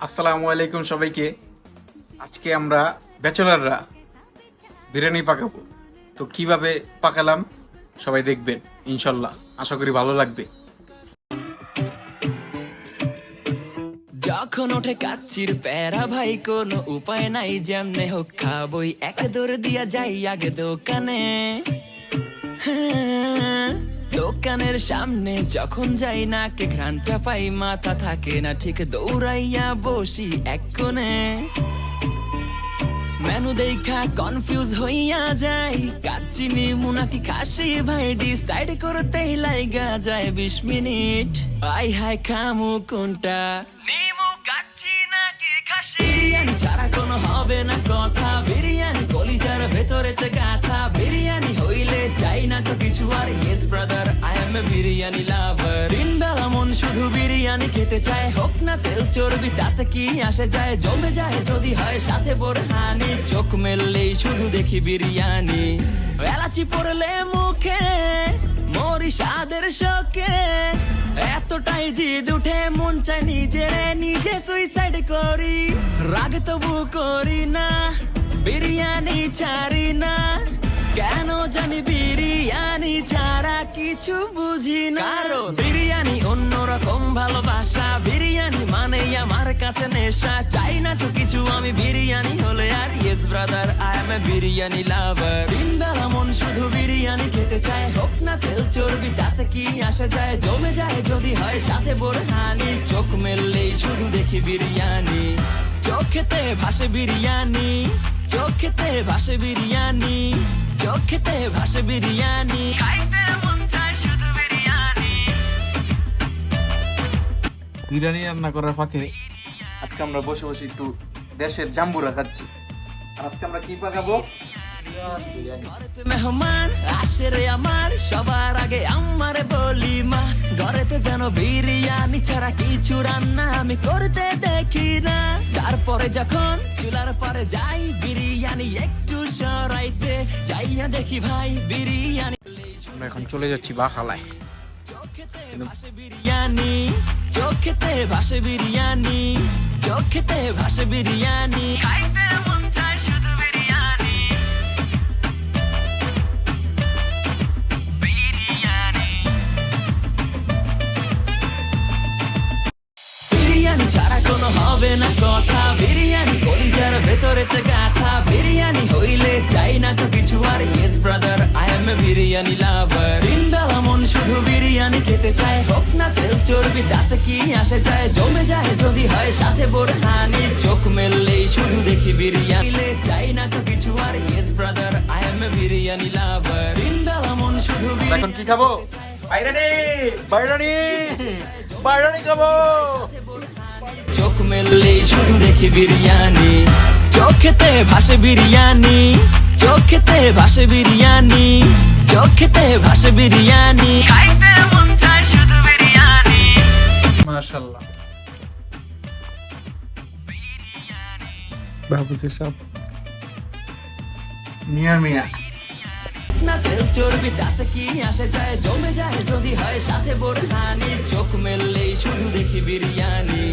আসসালামু আলাইকুম সবাইকে। আজকে আমরা ব্যাচেলাররা বিরিয়ানি পাকাবো। তো কিভাবে পাকালাম সবাই দেখবেন, ইনশাল্লাহ আশা করি ভালো লাগবে। যখন ওঠে কাচ্চির প্যারা ভাই কোনো উপায় নাই, যেমনে হোক খাবই, এক দৌড় দিয়া যাই আগে দোকানে। হ্যাঁ, দোকানের সামনে যখন যাই না কে ঘ্রাণটা পাই, মাথা থাকে না ঠিক, দৌড়াইয়া বসি এক কোণে। মেনু দেখা কনফিউজ হইয়া যাই, কাচ্চি নিমু নাকি খাসি ভাই ডিসাইড করতেই লাইগা যায় 20 মিনিট। আই হাই খামু কোনটা, নিমু কাচ্চি নাকি খাসি? বিরিয়ানি ছাড়া কোনো হবে না কথা, বিরিয়ানি কলিজার ভেতরেতে গাথা, বিরিয়ানি হইলে চাই না তো কিছু আর। Yes brother, I M A biryani লাভার। দিন বেলা মন শুধু বিরিয়ানি খেতে চায়, হোক না তেল চর্বি তাতে কি আসে যায়, জমে যায় যদি হয় সাথে বোরহানি। চোখ মেললেই শুধু দেখি বিরিয়ানি, এলাচি পড়লে মুখে মরি স্বাদের শোকে। এতটাই জিদ উঠে মন চাই নিজে সুইসাইড করি, রাগ তবু করি না, বিরিয়ানি ছাড়ি না। কেন জানি বিরিয়ানি ছাড়া কিছু বুঝি না, কারণ বিরিয়ানি অন্যরকম ভালোবাসা, বিরিয়ানি মানে আমার কাছে নেশা। চাই না তো কিছু আমি বিরিয়ানি হলে আর। Yes brother, I M A biryani লাভার। দিন বেলা মন শুধু বিরিয়ানি খেতে চায়, হোক না তেল চর্বি তাতে কি আসে যায়, জমে যায় যদি হয় সাথে বোরহানি। চোখ মেললেই শুধু দেখি বিরিয়ানি, চোখেতে ভাসে বিরিয়ানি, চোখেতে ভাসে বিরিয়ানি, চোখেতে ভাসে বিরিয়ানি, খাইতে মন চায় শুধু বিরিয়ানি। বিরিয়ানি রান্না করার ফাঁকে আজকে আমরা বসে বসে একটু দেশের জাম্বুরা খাচ্ছি। আর আজকে আমরা কি পাকাবো? ঘরেতে মেহমান আসে রে আমার, সবার আগে আমারে বলি মা, ঘরেতে যেন বিরিয়ানি ছাড়া কিছু রান্না আমি করতে দেখি না। তারপরে যখন চুলার পরে যাই বিরিয়ানি একটু সরাইতে, যাইয়া দেখি ভাই বিরিয়ানি। আমরা এখন চলে যাচ্ছি বাখালায়। চোখেতে ভাসে বিরিয়ানি, চোখেতে ভাসে বিরিয়ানি, চোখেতে ভাসে বিরিয়ানি, খাইতে মন চায় শুধু বিরিয়ানি। বিরিয়ানি ছাড়া কোনো হবে না কথা, বিরিয়ানি কলিজার ভেতরেতে গাথা, বিরিয়ানি হইলে চাই না তো কিছু আর। Yes brother, I M A biryani লাভার। দিন বেলা মন শুধু বিরিয়ানি খেতে চায়, হোক না তেল চর্বি তাতে কি আসে যায়, জমে যায় যদি হয় সাথে বোরহানি। চোখ মেললেই শুধু দেখি বিরিয়ানি, চাই না তো কিছু আর। Yes brother, I M A biryani লাভার। দিন বেলা মন শুধু এখন কি খাবো? বাইরানি, বাইরানি, বাইরানি খাবো। চোখ মেললেই শুধু দেখি বিরিয়ানি, চোখেতে ভাসে বিরিয়ানি, চোখেতে ভাসে বিরিয়ানি, চোখেতে ভাসে বিরিয়ানি, খাইতে মন চায় শুধু বিরিয়ানি। মাশাআল্লাহ, বাবুসি সব মিয়া মিয়া। না তেল চর্বি তাতে কি আসে যায়, জমে যায় যদি হয় সাথে বোরহানি। চোখ মেললেই শুধু দেখি বিরিয়ানি।